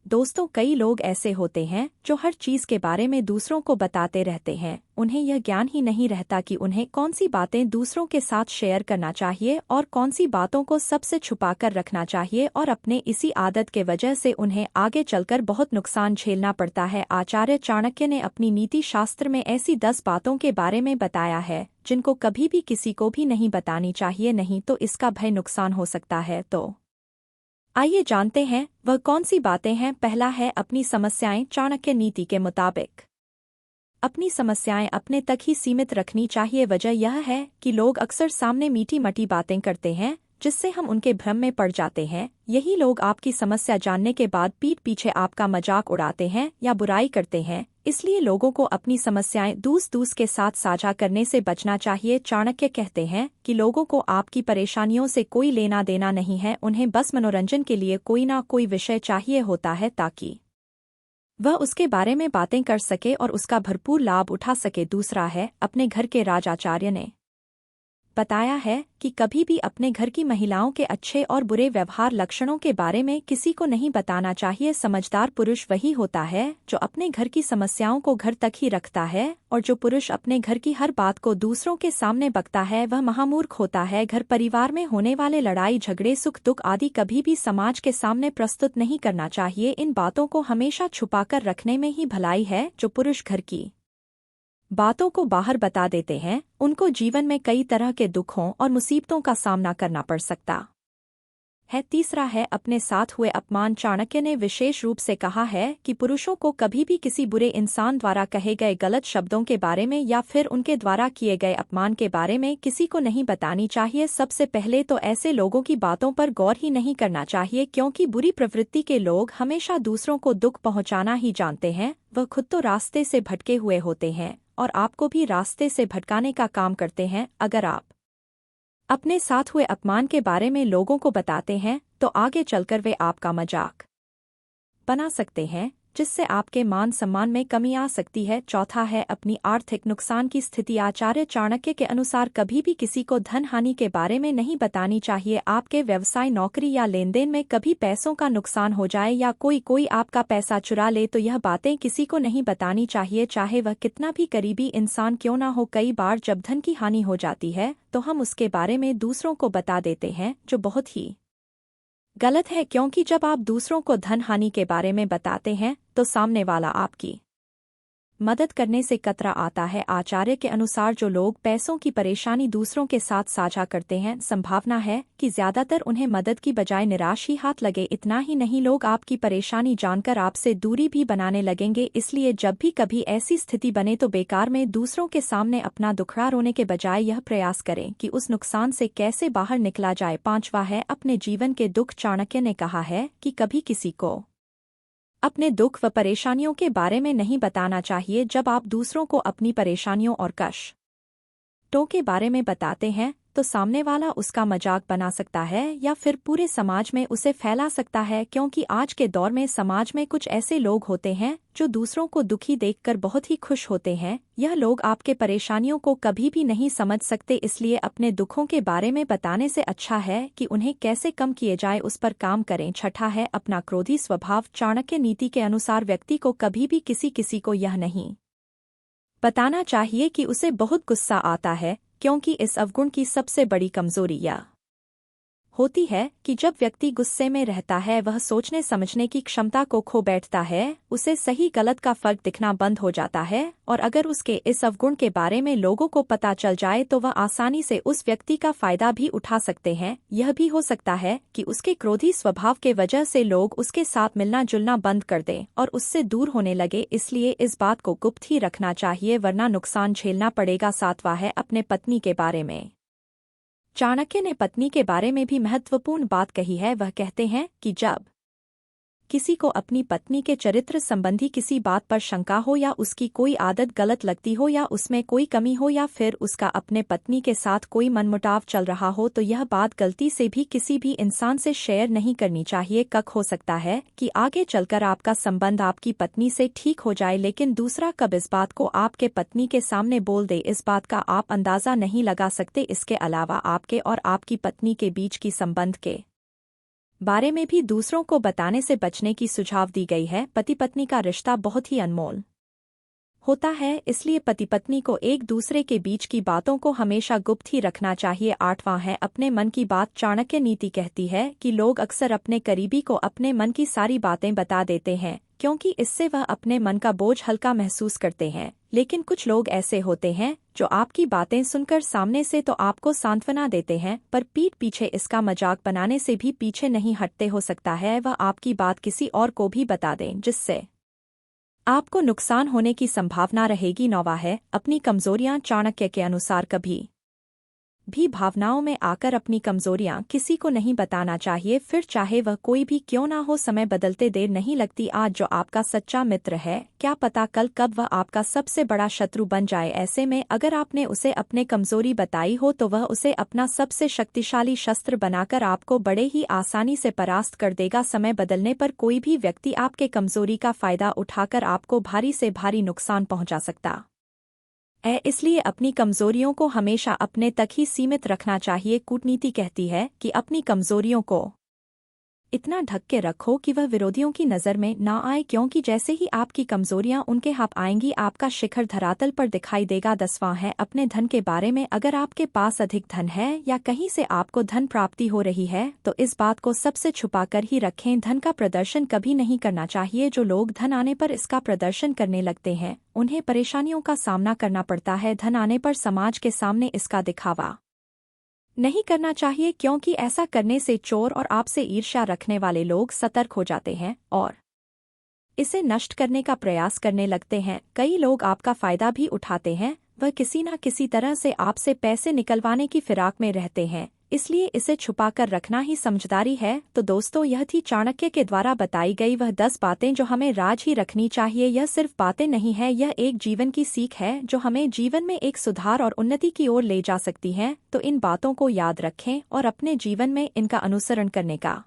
दोस्तों, कई लोग ऐसे होते हैं जो हर चीज के बारे में दूसरों को बताते रहते हैं। उन्हें यह ज्ञान ही नहीं रहता कि उन्हें कौन सी बातें दूसरों के साथ शेयर करना चाहिए और कौन सी बातों को सबसे छुपाकर रखना चाहिए, और अपने इसी आदत के वजह से उन्हें आगे चलकर बहुत नुकसान झेलना पड़ता है। आचार्य चाणक्य ने अपनी नीति शास्त्र में ऐसी 10 बातों के बारे में बताया है जिनको कभी भी किसी को भी नहीं बतानी चाहिए, नहीं तो इसका भय नुकसान हो सकता है। तो आइए जानते हैं वह कौन सी बातें हैं। पहला है अपनी समस्याएं। चाणक्य नीति के मुताबिक अपनी समस्याएं अपने तक ही सीमित रखनी चाहिए। वजह यह है कि लोग अक्सर सामने मीठी मटी बातें करते हैं जिससे हम उनके भ्रम में पड़ जाते हैं। यही लोग आपकी समस्या जानने के बाद पीठ पीछे आपका मजाक उड़ाते हैं या बुराई करते हैं। इसलिए लोगों को अपनी समस्याएं दूस के साथ साझा करने से बचना चाहिए। चाणक्य कहते हैं कि लोगों को आपकी परेशानियों से कोई लेना देना नहीं है, उन्हें बस मनोरंजन के लिए कोई ना कोई विषय चाहिए होता है ताकि वह उसके बारे में बातें कर सके और उसका भरपूर लाभ उठा सके। दूसरा है अपने घर के राज। आचार्य ने बताया है कि कभी भी अपने घर की महिलाओं के अच्छे और बुरे व्यवहार लक्षणों के बारे में किसी को नहीं बताना चाहिए। समझदार पुरुष वही होता है जो अपने घर की समस्याओं को घर तक ही रखता है, और जो पुरुष अपने घर की हर बात को दूसरों के सामने बकता है वह महामूर्ख होता है। घर परिवार में होने वाले लड़ाई झगड़े सुख दुख आदि कभी भी समाज के सामने प्रस्तुत नहीं करना चाहिए। इन बातों को हमेशा छुपाकर रखने में ही भलाई है। जो पुरुष घर की बातों को बाहर बता देते हैं उनको जीवन में कई तरह के दुखों और मुसीबतों का सामना करना पड़ सकता है। तीसरा है अपने साथ हुए अपमान। चाणक्य ने विशेष रूप से कहा है कि पुरुषों को कभी भी किसी बुरे इंसान द्वारा कहे गए गलत शब्दों के बारे में या फिर उनके द्वारा किए गए अपमान के बारे में किसी को नहीं बतानी चाहिए। सबसे पहले तो ऐसे लोगों की बातों पर गौर ही नहीं करना चाहिए, क्योंकि बुरी प्रवृत्ति के लोग हमेशा दूसरों को दुख पहुंचाना ही जानते हैं। वह खुद तो रास्ते से भटके हुए होते हैं और आपको भी रास्ते से भटकाने का काम करते हैं। अगर आप अपने साथ हुए अपमान के बारे में लोगों को बताते हैं तो आगे चलकर वे आपका मजाक बना सकते हैं, जिससे आपके मान सम्मान में कमी आ सकती है। चौथा है अपनी आर्थिक नुकसान की स्थिति। आचार्य चाणक्य के अनुसार कभी भी किसी को धन हानि के बारे में नहीं बतानी चाहिए। आपके व्यवसाय नौकरी या लेन देन में कभी पैसों का नुकसान हो जाए या कोई आपका पैसा चुरा ले तो यह बातें किसी को नहीं बतानी चाहिए, चाहे वह कितना भी करीबी इंसान क्यों ना हो। कई बार जब धन की हानि हो जाती है तो हम उसके बारे में दूसरों को बता देते हैं, जो बहुत ही गलत है, क्योंकि जब आप दूसरों को धन हानि के बारे में बताते हैं तो सामने वाला आपकी मदद करने से कतरा आता है। आचार्य के अनुसार जो लोग पैसों की परेशानी दूसरों के साथ साझा करते हैं, संभावना है कि ज्यादातर उन्हें मदद की बजाय निराश ही हाथ लगे। इतना ही नहीं, लोग आपकी परेशानी जानकर आपसे दूरी भी बनाने लगेंगे। इसलिए जब भी कभी ऐसी स्थिति बने तो बेकार में दूसरों के सामने अपना दुखड़ा रोने के बजाय यह प्रयास करें कि उस नुकसान से कैसे बाहर निकला जाए। पांचवा है अपने जीवन के दुख। चाणक्य ने कहा है कि कभी किसी को अपने दुख व परेशानियों के बारे में नहीं बताना चाहिए। जब आप दूसरों को अपनी परेशानियों और कष्टों के बारे में बताते हैं तो सामने वाला उसका मजाक बना सकता है या फिर पूरे समाज में उसे फैला सकता है, क्योंकि आज के दौर में समाज में कुछ ऐसे लोग होते हैं जो दूसरों को दुखी देखकर बहुत ही खुश होते हैं। यह लोग आपके परेशानियों को कभी भी नहीं समझ सकते, इसलिए अपने दुखों के बारे में बताने से अच्छा है कि उन्हें कैसे कम किए जाए उस पर काम करें। छठा है अपना क्रोधी स्वभाव। चाणक्य नीति के अनुसार व्यक्ति को कभी भी किसी को यह नहीं बताना चाहिए कि उसे बहुत गुस्सा आता है, क्योंकि इस अवगुण की सबसे बड़ी कमजोरी यह होती है कि जब व्यक्ति गुस्से में रहता है वह सोचने समझने की क्षमता को खो बैठता है, उसे सही गलत का फर्क दिखना बंद हो जाता है, और अगर उसके इस अवगुण के बारे में लोगों को पता चल जाए तो वह आसानी से उस व्यक्ति का फायदा भी उठा सकते हैं। यह भी हो सकता है कि उसके क्रोधी स्वभाव के वजह से लोग उसके साथ मिलना जुलना बंद कर दें और उससे दूर होने लगे, इसलिए इस बात को गुप्त ही रखना चाहिए वरना नुकसान झेलना पड़ेगा। सातवां है अपने पत्नी के बारे में। चाणक्य ने पत्नी के बारे में भी महत्वपूर्ण बात कही है। वह कहते हैं कि जब किसी को अपनी पत्नी के चरित्र संबंधी किसी बात पर शंका हो या उसकी कोई आदत गलत लगती हो या उसमें कोई कमी हो या फिर उसका अपने पत्नी के साथ कोई मनमुटाव चल रहा हो तो यह बात गलती से भी किसी भी इंसान से शेयर नहीं करनी चाहिए। कब हो सकता है कि आगे चलकर आपका संबंध आपकी पत्नी से ठीक हो जाए, लेकिन दूसरा कब इस बात को आपके पत्नी के सामने बोल दे, इस बात का आप अंदाजा नहीं लगा सकते। इसके अलावा आपके और आपकी पत्नी के बीच की संबंध के बारे में भी दूसरों को बताने से बचने की सुझाव दी गई है। पति पत्नी का रिश्ता बहुत ही अनमोल होता है, इसलिए पति पत्नी को एक दूसरे के बीच की बातों को हमेशा गुप्त ही रखना चाहिए। 8वां है अपने मन की बात। चाणक्य नीति कहती है कि लोग अक्सर अपने करीबी को अपने मन की सारी बातें बता देते हैं, क्योंकि इससे वह अपने मन का बोझ हल्का महसूस करते हैं। लेकिन कुछ लोग ऐसे होते हैं जो आपकी बातें सुनकर सामने से तो आपको सांत्वना देते हैं, पर पीठ पीछे इसका मजाक बनाने से भी पीछे नहीं हटते। हो सकता है वह आपकी बात किसी और को भी बता दें, जिससे आपको नुकसान होने की संभावना रहेगी। 9वां है अपनी कमजोरियां। चाणक्य के अनुसार कभी भी भावनाओं में आकर अपनी कमजोरियां किसी को नहीं बताना चाहिए, फिर चाहे वह कोई भी क्यों ना हो। समय बदलते देर नहीं लगती। आज जो आपका सच्चा मित्र है, क्या पता कल कब वह आपका सबसे बड़ा शत्रु बन जाए। ऐसे में अगर आपने उसे अपने कमजोरी बताई हो तो वह उसे अपना सबसे शक्तिशाली शस्त्र बनाकर आपको बड़े ही आसानी से परास्त कर देगा। समय बदलने पर कोई भी व्यक्ति आपके कमजोरी का फायदा उठाकर आपको भारी से भारी नुकसान पहुंचा सकता है, इसलिए अपनी कमजोरियों को हमेशा अपने तक ही सीमित रखना चाहिए। कूटनीति कहती है कि अपनी कमजोरियों को इतना ढक के रखो कि वह विरोधियों की नज़र में ना आए, क्योंकि जैसे ही आपकी कमजोरियां उनके हाथ आएंगी आपका शिखर धरातल पर दिखाई देगा। 10वां है अपने धन के बारे में। अगर आपके पास अधिक धन है या कहीं से आपको धन प्राप्ति हो रही है तो इस बात को सबसे छुपा कर ही रखें। धन का प्रदर्शन कभी नहीं करना चाहिए। जो लोग धन आने पर इसका प्रदर्शन करने लगते हैं उन्हें परेशानियों का सामना करना पड़ता है। धन आने पर समाज के सामने इसका दिखावा नहीं करना चाहिए, क्योंकि ऐसा करने से चोर और आपसे ईर्ष्या रखने वाले लोग सतर्क हो जाते हैं और इसे नष्ट करने का प्रयास करने लगते हैं। कई लोग आपका फायदा भी उठाते हैं, वह किसी न किसी तरह से आपसे पैसे निकलवाने की फिराक में रहते हैं, इसलिए इसे छुपाकर रखना ही समझदारी है। तो दोस्तों, यह थी चाणक्य के द्वारा बताई गई वह 10 बातें जो हमें राज ही रखनी चाहिए। यह सिर्फ बातें नहीं है, यह एक जीवन की सीख है जो हमें जीवन में एक सुधार और उन्नति की ओर ले जा सकती है। तो इन बातों को याद रखें और अपने जीवन में इनका अनुसरण करने का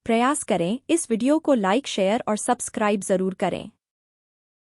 प्रयास करें। इस वीडियो को लाइक, शेयर और सब्सक्राइब जरूर करें।